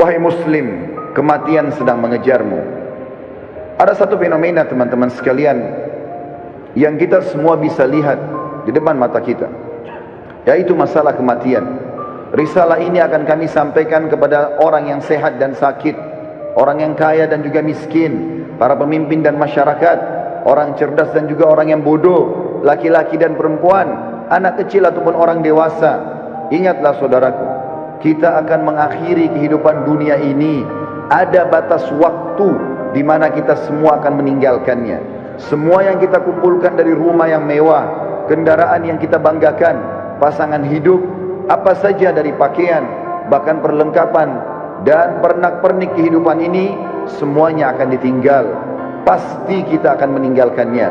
Wahai muslim, kematian sedang mengejarmu. Ada satu fenomena teman-teman sekalian yang kita semua bisa lihat di depan mata kita, yaitu masalah kematian. Risalah ini akan kami sampaikan kepada orang yang sehat dan sakit, orang yang kaya dan juga miskin, para pemimpin dan masyarakat, orang cerdas dan juga orang yang bodoh, laki-laki dan perempuan, anak kecil ataupun orang dewasa. Ingatlah saudaraku, kita akan mengakhiri kehidupan dunia ini. Ada batas waktu di mana kita semua akan meninggalkannya. Semua yang kita kumpulkan dari rumah yang mewah, kendaraan yang kita banggakan, pasangan hidup, apa saja dari pakaian, bahkan perlengkapan dan pernak-pernik kehidupan ini, semuanya akan ditinggal. Pasti kita akan meninggalkannya.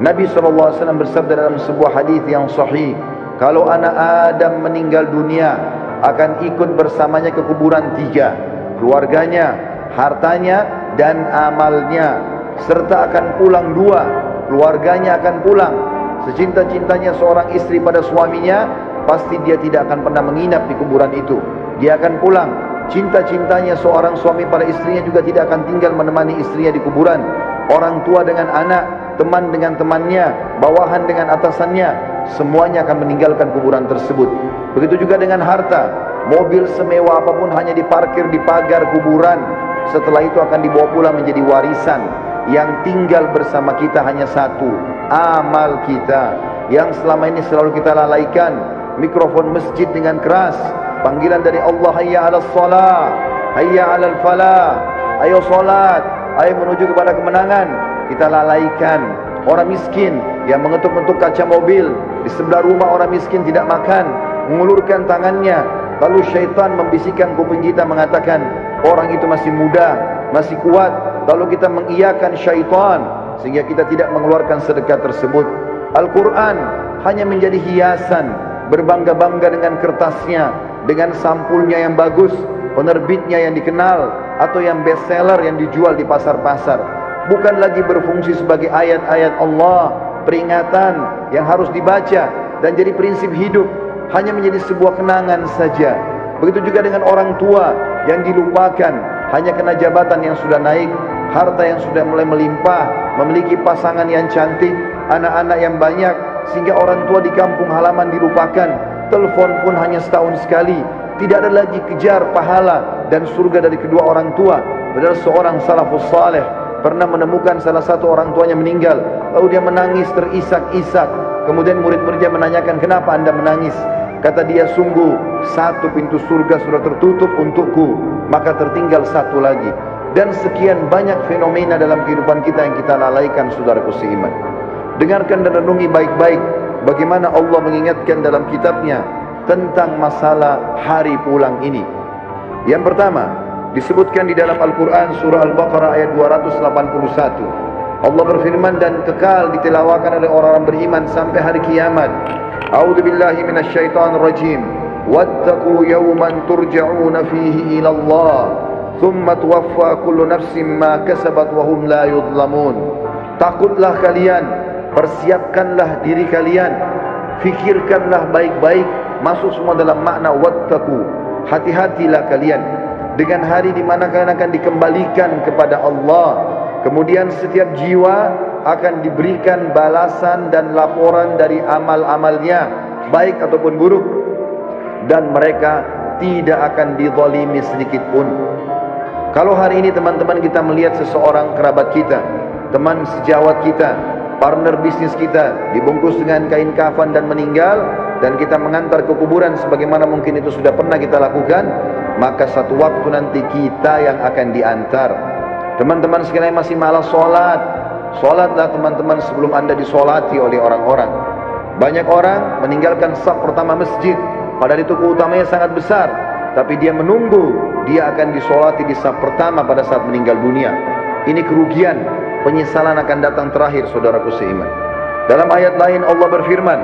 Nabi SAW bersabda dalam sebuah hadis yang sahih, kalau anak Adam meninggal dunia, akan ikut bersamanya ke kuburan 3, keluarganya, hartanya dan amalnya, serta akan pulang 2, keluarganya akan pulang. Secinta-cintanya seorang istri pada suaminya, pasti dia tidak akan pernah menginap di kuburan itu, dia akan pulang. Cinta-cintanya seorang suami pada istrinya juga tidak akan tinggal menemani istrinya di kuburan. Orang tua dengan anak, teman dengan temannya, bawahan dengan atasannya, semuanya akan meninggalkan kuburan tersebut. Begitu juga dengan harta, mobil semewah apapun hanya diparkir di pagar kuburan. Setelah itu akan dibawa pulang menjadi warisan. Yang tinggal bersama kita hanya satu, amal kita, yang selama ini selalu kita lalaikan. Mikrofon masjid dengan keras, panggilan dari Allah, hayya 'alas shalah, hayya 'alal falah, ayo salat, ayo menuju kepada kemenangan, kita lalaikan. Orang miskin yang mengetuk-ngetuk kaca mobil, di sebelah rumah orang miskin tidak makan, mengulurkan tangannya, lalu syaitan membisikkan kuping kita mengatakan, orang itu masih muda, masih kuat, lalu kita mengiyakan syaitan sehingga kita tidak mengeluarkan sedekah tersebut. Al-Quran hanya menjadi hiasan, berbangga-bangga dengan kertasnya, dengan sampulnya yang bagus, penerbitnya yang dikenal, atau yang bestseller yang dijual di pasar-pasar. Bukan lagi berfungsi sebagai ayat-ayat Allah, peringatan yang harus dibaca dan jadi prinsip hidup, hanya menjadi sebuah kenangan saja. Begitu juga dengan orang tua yang dilupakan, hanya kena jabatan yang sudah naik, harta yang sudah mulai melimpah, memiliki pasangan yang cantik, anak-anak yang banyak, sehingga orang tua di kampung halaman dilupakan. Telepon pun hanya setahun sekali. Tidak ada lagi kejar pahala dan surga dari kedua orang tua. Padahal seorang salafus saleh pernah menemukan salah satu orang tuanya meninggal, lalu dia menangis terisak-isak. Kemudian murid-muridnya menanyakan, kenapa anda menangis? Kata dia, sungguh satu pintu surga sudah tertutup untukku, maka tertinggal satu lagi. Dan sekian banyak fenomena dalam kehidupan kita yang kita lalaikan, saudaraku seiman. Dengarkan dan renungi baik-baik bagaimana Allah mengingatkan dalam kitabnya tentang masalah hari pulang ini. Yang pertama, disebutkan di dalam Al-Quran surah Al-Baqarah ayat 281. Allah berfirman dan kekal ditilawakan oleh orang-orang beriman sampai hari kiamat. A'udzu billahi minasyaitonir rajim. Wattaqu yawman turja'una fihi ila Allah, thumma tuwaffa kullu nafsin ma kasabat wa hum la yuzlamun. Takutlah kalian, persiapkanlah diri kalian, fikirkanlah baik-baik, masuk semua dalam makna wattaqu. Hati-hatilah kalian dengan hari di mana kalian akan dikembalikan kepada Allah. Kemudian setiap jiwa akan diberikan balasan dan laporan dari amal-amalnya, baik ataupun buruk, dan mereka tidak akan dizalimi sedikit pun. Kalau hari ini teman-teman kita melihat seseorang kerabat kita, teman sejawat kita, partner bisnis kita dibungkus dengan kain kafan dan meninggal, dan kita mengantar ke kuburan sebagaimana mungkin itu sudah pernah kita lakukan, maka satu waktu nanti kita yang akan diantar. Teman-teman sekalian masih malas sholat, sholatlah teman-teman sebelum anda disolati oleh orang-orang. Banyak orang meninggalkan saf pertama masjid, padahal itu keutamanya sangat besar, tapi dia menunggu dia akan disolati di saf pertama pada saat meninggal dunia. Ini kerugian, penyesalan akan datang terakhir, saudaraku seiman. Dalam ayat lain Allah berfirman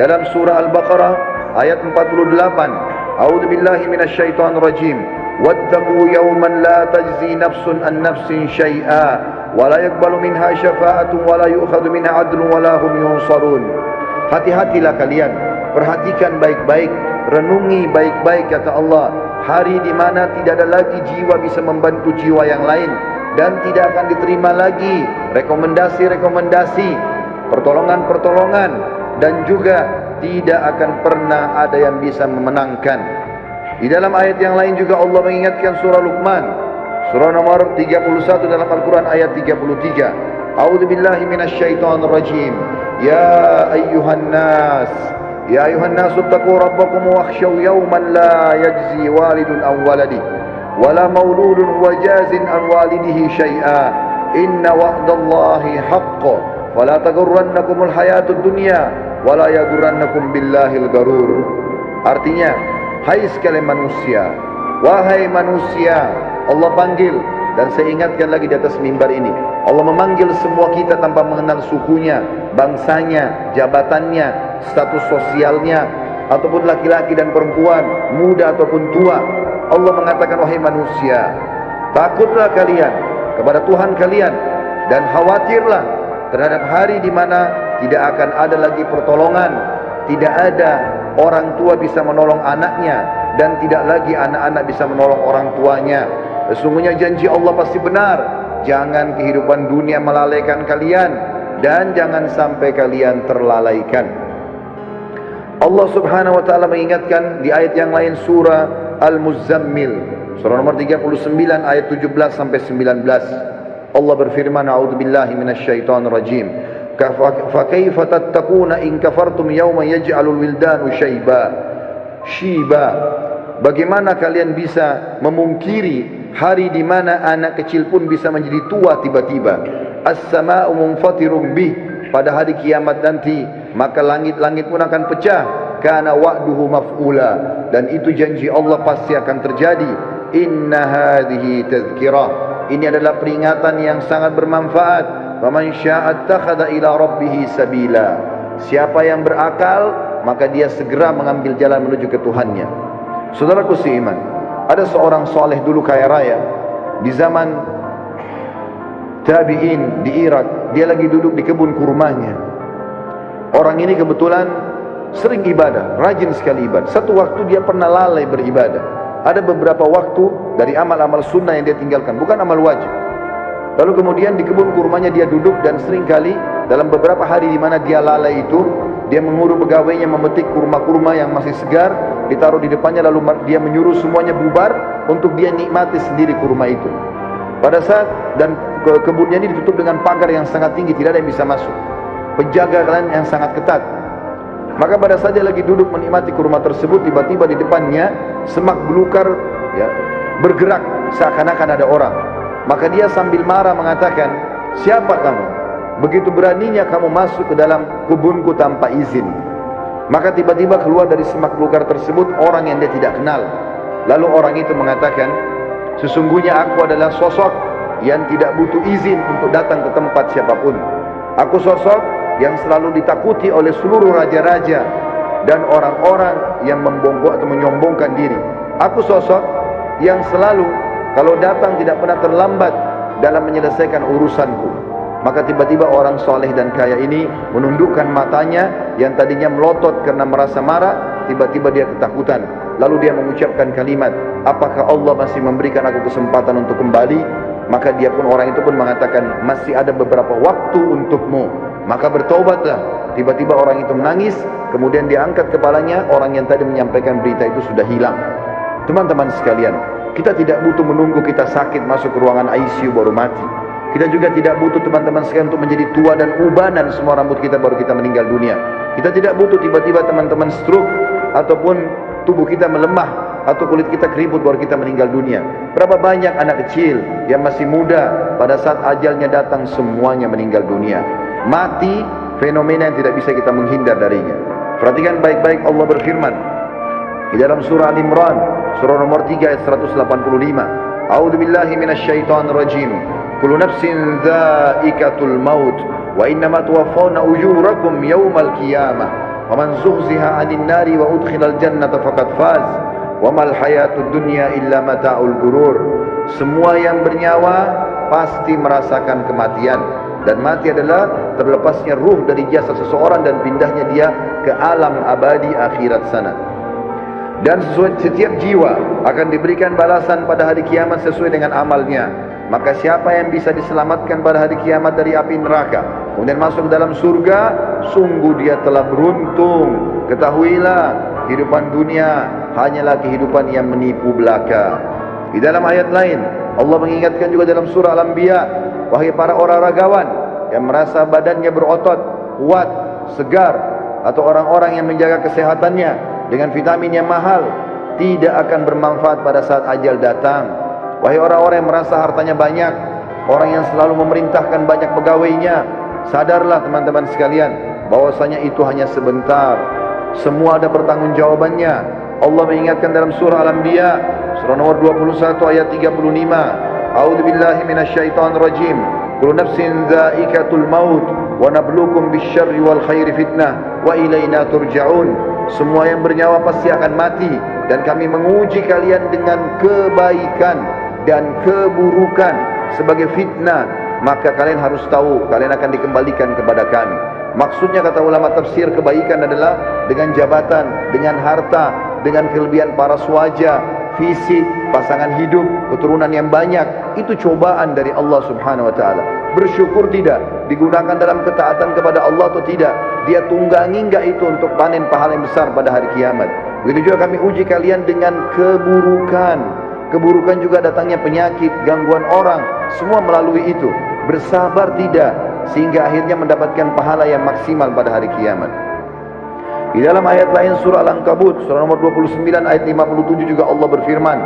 dalam surah Al-Baqarah ayat 48, A'udzu billahi minasyaitonir rajim. Wattaqu yawman la tajzi nafsun an nafsin syai'a wa la yaqbalu minha syafa'atun wa la yu'khadhu minha 'adlun wa la hum yunsarun. Hati-hatilah kalian, perhatikan baik-baik, renungi baik-baik kata Allah. hari di mana tidak ada lagi jiwa bisa membantu jiwa yang lain, dan tidak akan diterima lagi rekomendasi-rekomendasi, pertolongan-pertolongan, dan juga tidak akan pernah ada yang bisa memenangkan. Di dalam ayat yang lain juga Allah mengingatkan surah Luqman, surah nomor 31 dalam Al-Quran ayat 33. A'udzu billahi minasyaitonir rajim. Ya ayyuhan nas, ya ayyuhan nas ittaqu rabbakum wakhshaw yawman la yajzi walidun an waladihi wala mauludun huwa jazin an walidihi syai'a. Inna wa'dallahi haqqun fala taghurrannakumul hayatud dunya wala yaghurrannakum billahil gharur. Artinya, hai sekalian manusia, wahai manusia, Allah panggil. Dan saya ingatkan lagi di atas mimbar ini, Allah memanggil semua kita tanpa mengenal sukunya, bangsanya, jabatannya, status sosialnya, ataupun laki-laki dan perempuan, muda ataupun tua. Allah mengatakan, wahai manusia, takutlah kalian kepada Tuhan kalian, dan khawatirlah terhadap hari di mana tidak akan ada lagi pertolongan, tidak ada orang tua bisa menolong anaknya, dan tidak lagi anak-anak bisa menolong orang tuanya. Sesungguhnya janji Allah pasti benar. Jangan kehidupan dunia melalaikan kalian, dan jangan sampai kalian terlalaikan. Allah subhanahu wa ta'ala mengingatkan di ayat yang lain, surah Al-Muzammil, surah nomor 39 ayat 17 sampai 19. Allah berfirman, a'udzubillahi minasyaitonir rajim. Fa kaifa tattaquna in kafartum yawma yaj'alul wildanu shiba. Bagaimana kalian bisa memungkiri hari di mana anak kecil pun bisa menjadi tua tiba-tiba? As-sama'u munfatirun bih, pada hari kiamat nanti maka langit-langit pun akan pecah. Kana wa'duhu maf'ula, dan itu janji Allah pasti akan terjadi. Inna hadhihi tadhkirah, ini adalah peringatan yang sangat bermanfaat. Faman syaa'a attakhadha ila rabbih sabila, siapa yang berakal maka dia segera mengambil jalan menuju ke Tuhannya. Saudaraku seiman, ada seorang soleh dulu kaya raya di zaman tabi'in di Irak. Dia lagi duduk di kebun kurmanya. Orang ini kebetulan sering ibadah, rajin sekali ibadah. Satu waktu dia pernah lalai beribadah. Ada beberapa waktu dari amal-amal sunnah yang dia tinggalkan, bukan amal wajib. Lalu kemudian di kebun kurmanya dia duduk, dan seringkali dalam beberapa hari di mana dia lalai itu, dia menyuruh pegawainya memetik kurma-kurma yang masih segar, ditaruh di depannya, lalu dia menyuruh semuanya bubar untuk dia nikmati sendiri kurma itu. Pada saat dan kebunnya ini ditutup dengan pagar yang sangat tinggi, tidak ada yang bisa masuk, penjaga kalian yang sangat ketat. Maka pada saat dia lagi duduk menikmati kurma tersebut, tiba-tiba di depannya semak belukar ya, bergerak seakan-akan ada orang. Maka dia sambil marah mengatakan, siapa kamu? Begitu beraninya kamu masuk ke dalam kebunku tanpa izin. Maka tiba-tiba keluar dari semak belukar tersebut orang yang dia tidak kenal. Lalu orang itu mengatakan, sesungguhnya aku adalah sosok yang tidak butuh izin untuk datang ke tempat siapapun. Aku sosok yang selalu ditakuti oleh seluruh raja-raja dan orang-orang yang membongkok atau menyombongkan diri. Aku sosok yang selalu kalau datang tidak pernah terlambat dalam menyelesaikan urusanku. Maka tiba-tiba orang soleh dan kaya ini menundukkan matanya yang tadinya melotot karena merasa marah, tiba-tiba dia ketakutan. Lalu dia mengucapkan kalimat, apakah Allah masih memberikan aku kesempatan untuk kembali? Maka dia pun, orang itu pun mengatakan, masih ada beberapa waktu untukmu, maka bertaubatlah. Tiba-tiba orang itu menangis, kemudian dia angkat kepalanya, orang yang tadi menyampaikan berita itu sudah hilang. Teman-teman sekalian, kita tidak butuh menunggu kita sakit masuk ke ruangan ICU baru mati. Kita juga tidak butuh teman-teman sekalian untuk menjadi tua dan ubanan semua rambut kita baru kita meninggal dunia. Kita tidak butuh tiba-tiba teman-teman stroke ataupun tubuh kita melemah atau kulit kita keriput baru kita meninggal dunia. Berapa banyak anak kecil yang masih muda pada saat ajalnya datang semuanya meninggal dunia. Mati fenomena yang tidak bisa kita menghindar darinya. Perhatikan baik-baik, Allah berfirman di dalam surah Al-Imran, surah nomor 3 ayat 185. A'udzubillahi minasyaitonir rajim. Kullu nafsin dha'iqatul maut wa innama tuwaffawna ujurakum yawmal qiyamah wa man zuhziha 'anil nari wa udkhilal jannata faqad faz wa mal hayatud dunya illa mata'ul ghurur. Semua yang bernyawa pasti merasakan kematian, dan mati adalah terlepasnya ruh dari jasad seseorang dan pindahnya dia ke alam abadi akhirat sana. Dan setiap jiwa akan diberikan balasan pada hari kiamat sesuai dengan amalnya. Maka siapa yang bisa diselamatkan pada hari kiamat dari api neraka, kemudian masuk dalam surga, sungguh dia telah beruntung. Ketahuilah, kehidupan dunia hanyalah kehidupan yang menipu belaka. Di dalam ayat lain, Allah mengingatkan juga dalam surah Al-Anbiya, wahai para orang ragawan yang merasa badannya berotot, kuat, segar, atau orang-orang yang menjaga kesehatannya dengan vitamin yang mahal, tidak akan bermanfaat pada saat ajal datang. Wahai orang-orang yang merasa hartanya banyak, orang yang selalu memerintahkan banyak pegawainya, sadarlah teman-teman sekalian, bahwasanya itu hanya sebentar. Semua ada pertanggungjawabannya. Allah mengingatkan dalam surah Al-Anbiya, surah nomor 21 ayat 35, A'udzubillahi minasyaitonirrajim. Kullu nafsin dza'ikatul maut wa nabluukum bisyarri wal khairi fitnah wa ilaina turja'un. Semua yang bernyawa pasti akan mati, dan kami menguji kalian dengan kebaikan dan keburukan sebagai fitnah. Maka kalian harus tahu, kalian akan dikembalikan kepada kami. Maksudnya, kata ulama tafsir, kebaikan adalah dengan jabatan, dengan harta, dengan kelebihan paras wajah, fisik, pasangan hidup, keturunan yang banyak. Itu cobaan dari Allah subhanahu wa ta'ala. Bersyukur tidak? Digunakan dalam ketaatan kepada Allah atau tidak? Dia tunggangi enggak itu untuk panen pahala yang besar pada hari kiamat? Begitu juga kami uji kalian dengan keburukan. Keburukan juga datangnya penyakit, gangguan orang, semua melalui itu. Bersabar tidak? Sehingga akhirnya mendapatkan pahala yang maksimal pada hari kiamat. Di dalam ayat lain surah Al-Ankabut, surah nomor 29 ayat 57 juga Allah berfirman,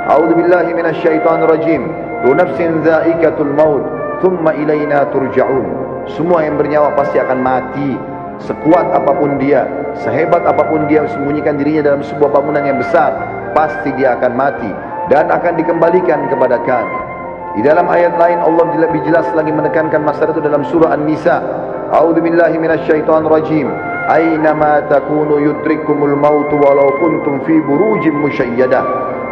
A'udzubillahi minasyaitonirrajim. Kullu nafsin dza'ikatul maut, tsumma ilaina turja'un. Semua yang bernyawa pasti akan mati. Sekuat apapun dia, sehebat apapun dia sembunyikan dirinya dalam sebuah bangunan yang besar, pasti dia akan mati dan akan dikembalikan kepada kami. Di dalam ayat lain Allah lebih jelas lagi menekankan masalah itu dalam surah An-Nisa. A'udzubillahi minasyaitonirrajim. Aynama takunu yudrikumul maut walau kuntum fi burujim musyayyadah.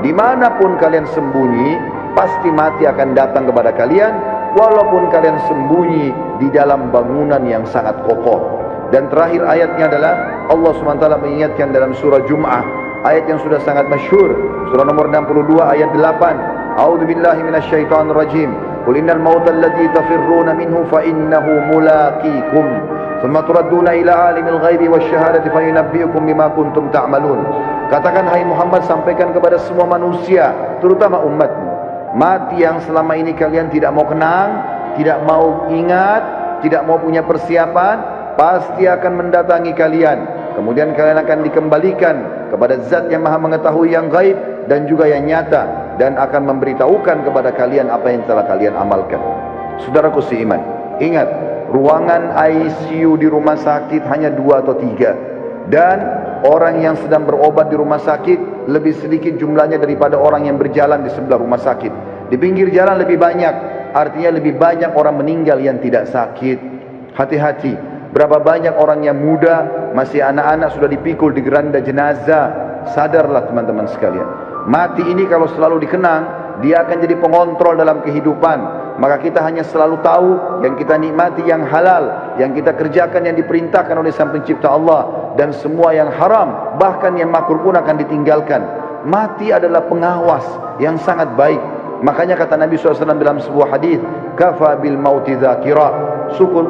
Dimanapun kalian sembunyi, pasti mati akan datang kepada kalian, walaupun kalian sembunyi di dalam bangunan yang sangat kokoh. Dan terakhir ayatnya adalah Allah SWT mengingatkan dalam surah Jum'ah, ayat yang sudah sangat masyhur, surah nomor 62 ayat 8. A'udzubillahi minasyaitonirrajim. Qul innal mauta alladzi tafirruna minhu fa innahu mulaqikum. Tsumma turadduna ila alimil ghaibi wasyahadati fayunabbiukum bima kuntum ta'malun. Katakan hai Muhammad, sampaikan kepada semua manusia, terutama umatmu, mati yang selama ini kalian tidak mau kenang, tidak mau ingat, tidak mau punya persiapan, pasti akan mendatangi kalian. Kemudian kalian akan dikembalikan kepada zat yang maha mengetahui yang gaib dan juga yang nyata, dan akan memberitahukan kepada kalian apa yang telah kalian amalkan. Saudaraku seiman, ingat, ruangan ICU di rumah sakit hanya 2 atau 3, dan orang yang sedang berobat di rumah sakit lebih sedikit jumlahnya daripada orang yang berjalan di sebelah rumah sakit. Di pinggir jalan lebih banyak, artinya lebih banyak orang meninggal yang tidak sakit. Hati-hati. Berapa banyak orang yang muda, masih anak-anak sudah dipikul di geranda jenazah. Sadarlah teman-teman sekalian, mati ini kalau selalu dikenang, dia akan jadi pengontrol dalam kehidupan. Maka kita hanya selalu tahu yang kita nikmati yang halal, yang kita kerjakan yang diperintahkan oleh Sang Pencipta Allah, dan semua yang haram, bahkan yang makruh pun akan ditinggalkan. Mati adalah pengawas yang sangat baik. Makanya kata Nabi SAW dalam sebuah hadis, kafa bil mauti dzakira.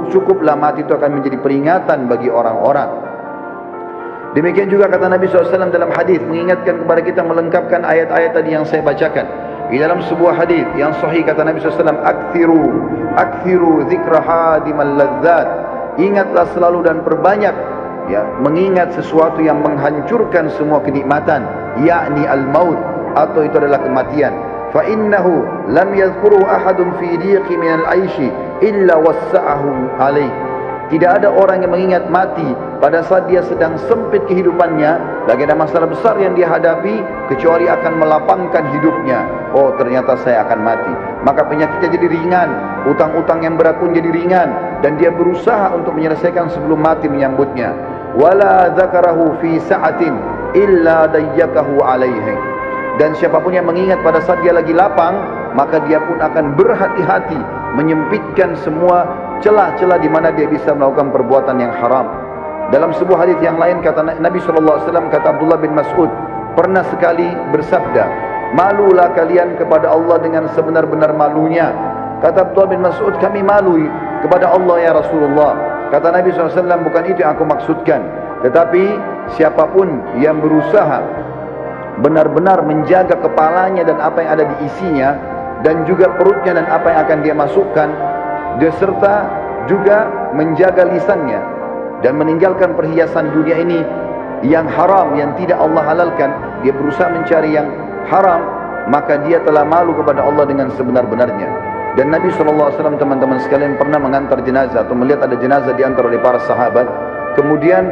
Cukuplah mati itu akan menjadi peringatan bagi orang-orang. Demikian juga kata Nabi SAW dalam hadis, mengingatkan kepada kita, melengkapkan ayat-ayat tadi yang saya bacakan. Di dalam sebuah hadis yang sahih kata Nabi SAW, akthiru dzikra hadimal ladzat. Ingatlah selalu dan perbanyak mengingat sesuatu yang menghancurkan semua kenikmatan, yakni al-maut, atau itu adalah kematian. Fa innahu lam yadhkuruhu ahadun fi dhiqi min al-aishi illa wassa'ahu alaih. Tidak ada orang yang mengingat mati pada saat dia sedang sempit kehidupannya, lagi ada masalah besar yang dia hadapi, kecuali akan melapangkan hidupnya. Oh, ternyata saya akan mati. Maka penyakitnya jadi ringan, utang-utang yang berat pun jadi ringan, dan dia berusaha untuk menyelesaikan sebelum mati menyambutnya. Wala dzakarahu fi sa'atin illa dayyakahu alaihi. Dan siapapun yang mengingat pada saat dia lagi lapang, maka dia pun akan berhati-hati menyempitkan semua celah-celah di mana dia bisa melakukan perbuatan yang haram. Dalam sebuah hadis yang lain kata Nabi SAW, kata Abdullah bin Mas'ud, pernah sekali bersabda, malulah kalian kepada Allah dengan sebenar-benar malunya. Kata Abdullah bin Mas'ud, kami malu kepada Allah ya Rasulullah. Kata Nabi SAW, bukan itu yang aku maksudkan, tetapi siapapun yang berusaha benar-benar menjaga kepalanya dan apa yang ada di isinya, dan juga perutnya dan apa yang akan dia masukkan, beserta juga menjaga lisannya dan meninggalkan perhiasan dunia ini yang haram, yang tidak Allah halalkan, dia berusaha mencari yang haram, maka dia telah malu kepada Allah dengan sebenar-benarnya. Dan Nabi SAW, teman-teman sekalian, pernah mengantar jenazah atau melihat ada jenazah diantar oleh para sahabat. Kemudian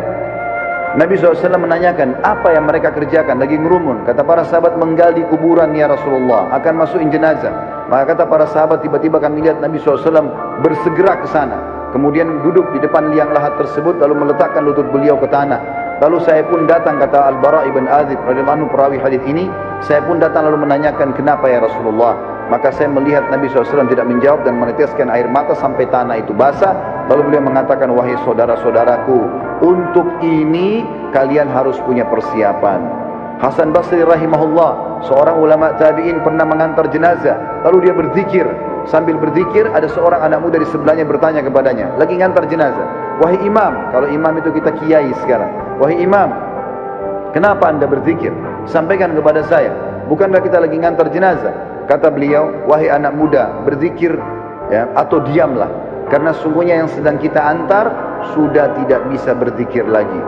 Nabi SAW menanyakan, apa yang mereka kerjakan? Lagi ngerumun. Kata para sahabat, menggali kuburan ya Rasulullah, akan masukin jenazah. Maka kata para sahabat, tiba-tiba kami lihat Nabi SAW bersegera ke sana. Kemudian duduk di depan liang lahat tersebut, lalu meletakkan lutut beliau ke tanah. Lalu saya pun datang, kata Al-Bara ibn Azib radhiyallahu anhu, perawi hadis ini, saya pun datang lalu menanyakan, kenapa ya Rasulullah? Maka saya melihat Nabi SAW tidak menjawab dan meneteskan air mata sampai tanah itu basah. Lalu beliau mengatakan, wahai saudara-saudaraku, untuk ini kalian harus punya persiapan. Hasan Basri rahimahullah, seorang ulama tabi'in, pernah mengantar jenazah. Lalu dia berzikir. Sambil berzikir, ada seorang anak muda di sebelahnya bertanya kepadanya, lagi ngantar jenazah, wahai imam, kalau imam itu kita kiai sekarang, wahai imam, kenapa anda berzikir? Sampaikan kepada saya, bukankah kita lagi ngantar jenazah? Kata beliau, wahai anak muda, berzikir ya, atau diamlah, karena sungguhnya yang sedang kita antar sudah tidak bisa berzikir lagi.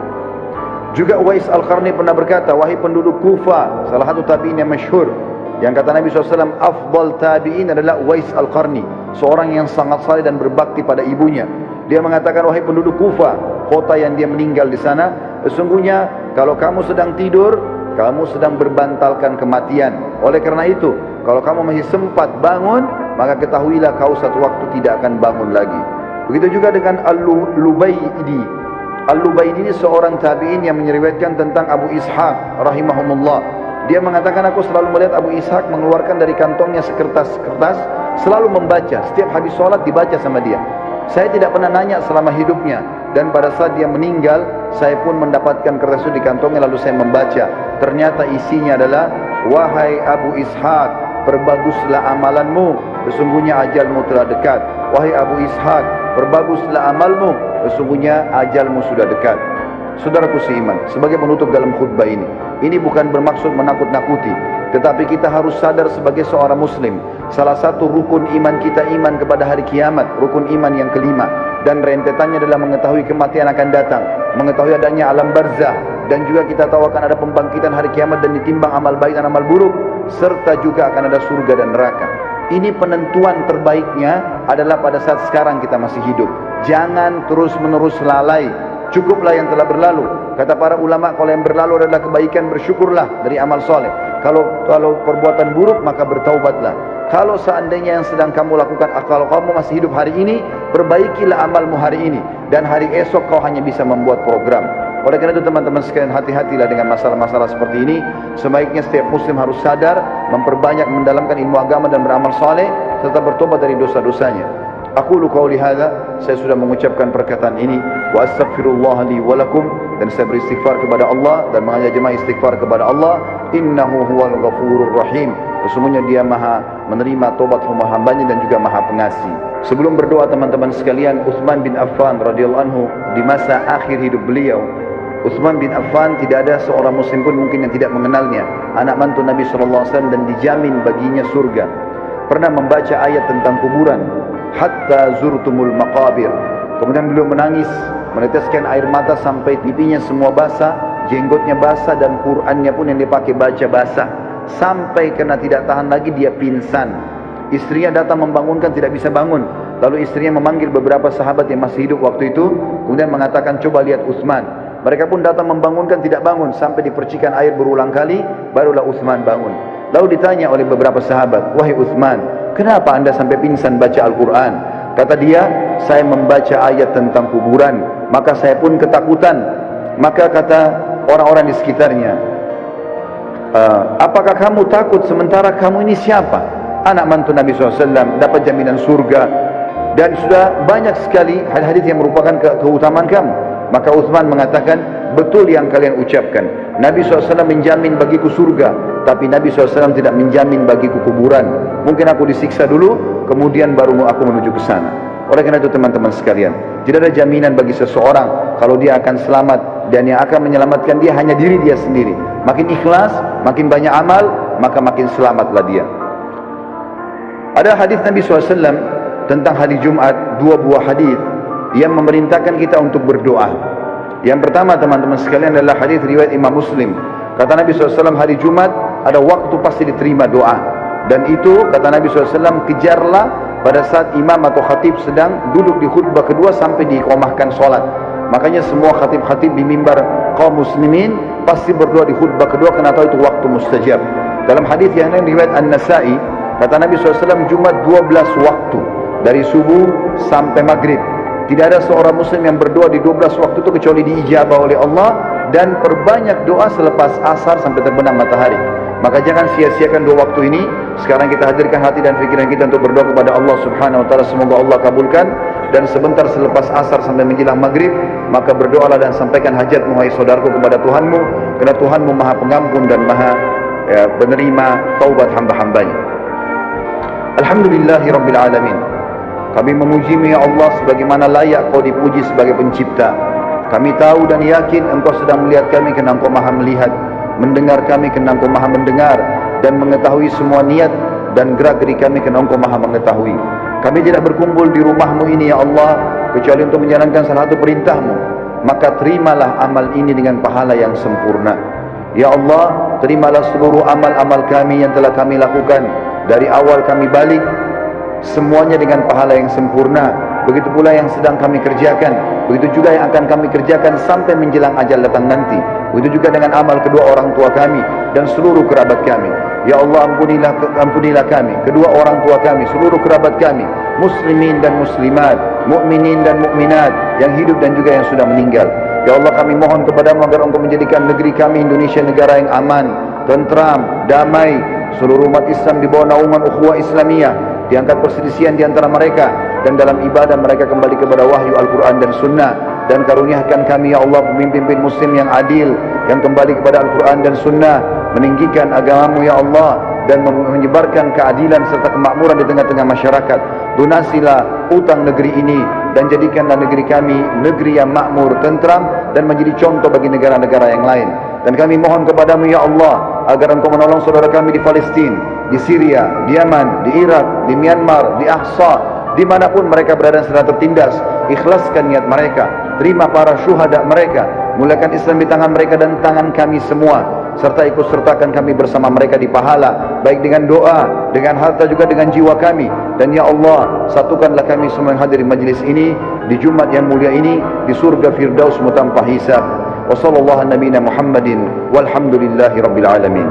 Juga Uwais Al-Qarni pernah berkata, wahai penduduk Kufa, salah satu tabi'in yang masyhur, yang kata Nabi SAW, afdal tabi'in adalah Uwais Al-Qarni, seorang yang sangat saleh dan berbakti pada ibunya. Dia mengatakan, wahai penduduk Kufa, kota yang dia meninggal di sana, sesungguhnya kalau kamu sedang tidur, kamu sedang berbantalkan kematian. Oleh karena itu, kalau kamu masih sempat bangun, maka ketahuilah kau satu waktu tidak akan bangun lagi. Begitu juga dengan Al-Lubaydi. Al-Lubaydi ini seorang tabi'in yang menyeriwayatkan tentang Abu Ishaq rahimahumullah. Dia mengatakan, aku selalu melihat Abu Ishaq mengeluarkan dari kantongnya sekertas-kertas, selalu membaca. Setiap habis sholat dibaca sama dia. Saya tidak pernah nanya selama hidupnya, dan pada saat dia meninggal, saya pun mendapatkan kertas itu di kantongnya, lalu saya membaca. Ternyata isinya adalah, wahai Abu Ishaq, perbaguslah amalanmu, sesungguhnya ajalmu telah dekat. Wahai Abu Ishaq, perbaguslah amalmu, sesungguhnya ajalmu sudah dekat. Saudaraku seiman, sebagai penutup dalam khutbah ini bukan bermaksud menakut-nakuti, tetapi kita harus sadar sebagai seorang muslim, salah satu rukun iman kita iman kepada hari kiamat, rukun iman yang kelima, dan rentetannya adalah mengetahui kematian akan datang, mengetahui adanya alam barzah, dan juga kita tahu akan ada pembangkitan hari kiamat dan ditimbang amal baik dan amal buruk, serta juga akan ada surga dan neraka. Ini penentuan terbaiknya adalah pada saat sekarang kita masih hidup. Jangan terus-menerus lalai. Cukuplah yang telah berlalu. Kata para ulama, kalau yang berlalu adalah kebaikan, bersyukurlah dari amal soleh. Kalau perbuatan buruk, maka bertaubatlah. Kalau seandainya yang sedang kamu lakukan, kalau kamu masih hidup hari ini, perbaikilah amalmu hari ini, dan hari esok kau hanya bisa membuat program. Oleh karena itu teman-teman sekalian, hati-hatilah dengan masalah-masalah seperti ini. Sebaiknya setiap muslim harus sadar, memperbanyak mendalamkan ilmu agama dan beramal soleh, serta bertobat dari dosa-dosanya. Aqulu qauli hadza, saya sudah mengucapkan perkataan ini, wa astaghfirullah li wa lakum, dan saya beristighfar kepada Allah dan mengajak jemaah istighfar kepada Allah. Innahu huwal ghafurur rahim, sesungguhnya dia maha menerima tobat hamba-hambanya dan juga maha pengasih. Sebelum berdoa teman-teman sekalian, Utsman bin Affan radhiyallahu anhu, di masa akhir hidup beliau, Utsman bin Affan tidak ada seorang muslim pun mungkin yang tidak mengenalnya, anak mantu Nabi SAW, dan dijamin baginya surga. Pernah membaca ayat tentang kuburan, hatta zurtumul maqabir. Kemudian beliau menangis, meneteskan air mata sampai pipinya semua basah, jenggotnya basah, dan Qur'annya pun yang dipakai baca basah, sampai karena tidak tahan lagi dia pingsan. Istrinya datang membangunkan, tidak bisa bangun. Lalu istrinya memanggil beberapa sahabat yang masih hidup waktu itu, kemudian mengatakan, coba lihat Utsman. Mereka pun datang membangunkan, tidak bangun, sampai dipercikan air berulang kali, barulah Utsman bangun. Lalu ditanya oleh beberapa sahabat, wahai Utsman, kenapa anda sampai pingsan baca Al-Quran? Kata dia, saya membaca ayat tentang kuburan, maka saya pun ketakutan. Maka kata orang-orang di sekitarnya, apakah kamu takut sementara kamu ini siapa? Anak mantu Nabi SAW, dapat jaminan surga, dan sudah banyak sekali hadis-hadis yang merupakan keutamaan kamu. Maka Utsman mengatakan, betul yang kalian ucapkan, Nabi SAW menjamin bagiku surga, tapi Nabi SAW tidak menjamin bagiku kuburan. Mungkin aku disiksa dulu, kemudian baru aku menuju ke sana. Oleh karena itu teman-teman sekalian, tidak ada jaminan bagi seseorang kalau dia akan selamat, dan yang akan menyelamatkan dia hanya diri dia sendiri. Makin ikhlas, makin banyak amal, maka makin selamatlah dia. Ada hadis Nabi SAW tentang hari Jumat, dua buah hadis yang memerintahkan kita untuk berdoa. Yang pertama teman-teman sekalian adalah hadis riwayat Imam Muslim. Kata Nabi SAW, hari Jumat ada waktu pasti diterima doa. Dan itu kata Nabi SAW, kejarlah pada saat imam atau khatib sedang duduk di khutbah kedua sampai diiqamahkan solat. Makanya semua khatib-khatib di mimbar kaum muslimin pasti berdoa di khutbah kedua, karena tahu itu waktu mustajab. Dalam hadis yang lain riwayat An-Nasa'i, kata Nabi SAW, Jumat 12 waktu, dari subuh sampai maghrib. Tidak ada seorang muslim yang berdoa di 12 waktu itu kecuali diijabah oleh Allah, dan perbanyak doa selepas asar sampai terbenam matahari. Maka jangan sia-siakan dua waktu ini. Sekarang kita hadirkan hati dan pikiran kita untuk berdoa kepada Allah Subhanahu wa taala, semoga Allah kabulkan. Dan sebentar selepas asar sampai menjelang maghrib, maka berdoalah dan sampaikan hajatmu wahai saudaraku kepada Tuhanmu, karena Tuhanmu Maha Pengampun dan Maha penerima taubat hamba-hambanya. Alhamdulillahi Rabbil Alamin. Kami memuji-Mu ya Allah sebagaimana layak Kau dipuji sebagai pencipta. Kami tahu dan yakin Engkau sedang melihat kami, kerana Engkau Maha melihat. Mendengar kami, kerana Engkau Maha mendengar. Dan mengetahui semua niat dan gerak-gerik kami, kerana Engkau Maha mengetahui. Kami tidak berkumpul di rumah-Mu ini ya Allah kecuali untuk menjalankan salah satu perintah-Mu. Maka terimalah amal ini dengan pahala yang sempurna. Ya Allah, terimalah seluruh amal-amal kami yang telah kami lakukan dari awal kami balik, semuanya dengan pahala yang sempurna. Begitu pula yang sedang kami kerjakan, begitu juga yang akan kami kerjakan sampai menjelang ajal datang nanti. Begitu juga dengan amal kedua orang tua kami dan seluruh kerabat kami. Ya Allah, ampunilah kami, kedua orang tua kami, seluruh kerabat kami, muslimin dan muslimat, mukminin dan mukminat, yang hidup dan juga yang sudah meninggal. Ya Allah, kami mohon kepada-Mu agar Engkau menjadikan negeri kami Indonesia negara yang aman, tentram, damai. Seluruh umat Islam di bawah naungan ukhuwah Islamiyah, diangkat perselisihan di antara mereka, dan dalam ibadah mereka kembali kepada wahyu Al-Quran dan Sunnah. Dan karuniakan kami ya Allah pemimpin muslim yang adil, yang kembali kepada Al-Quran dan Sunnah, meninggikan agama-Mu ya Allah, dan menyebarkan keadilan serta kemakmuran di tengah-tengah masyarakat. Lunasilah utang negeri ini, dan jadikanlah negeri kami negeri yang makmur, tentram, dan menjadi contoh bagi negara-negara yang lain. Dan kami mohon kepada-Mu ya Allah agar Engkau menolong saudara kami di Palestina, di Syria, di Yaman, di Irak, di Myanmar, di Ahsa, dimanapun mereka berada sedang tertindas. Ikhlaskan niat mereka, terima para syuhada mereka, mulakan Islam di tangan mereka dan tangan kami semua, serta ikut sertakan kami bersama mereka di pahala, baik dengan doa, dengan harta, juga dengan jiwa kami. Dan ya Allah, satukanlah kami semua yang hadir di majlis ini di Jumat yang mulia ini di surga Firdaus tanpa hisab. Wa sallallahu nabiyana Muhammadin walhamdulillahi rabbil alamin.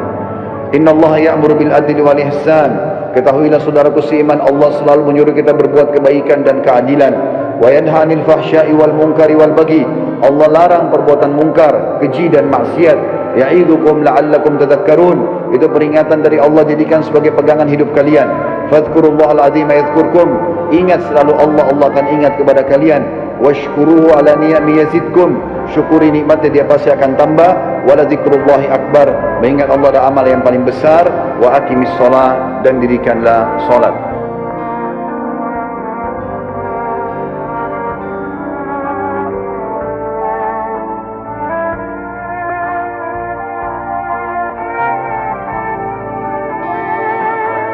Inna Allah ya'muru bil adli wal ihsan. Ketahuilah saudaraku seiman, Allah selalu menyuruh kita berbuat kebaikan dan keadilan. Wa yanha 'anil fahsya'i wal munkari wal baghi. Allah larang perbuatan mungkar, keji dan maksiat. Ya'idukum la'allakum tadhakkarun. Itu peringatan dari Allah, jadikan sebagai pegangan hidup kalian. Fadhkurullahal azim yadhkurkum. Ingat selalu Allah, Allah akan ingat kepada kalian. Washkuruhu ala ni'ami yazidkum. Syukuri nikmatnya, dia pasti akan tambah. Wala zikrullahi akbar. Mengingat Allah adalah amal yang paling besar. Wa aqimis shalah, dan dirikanlah salat.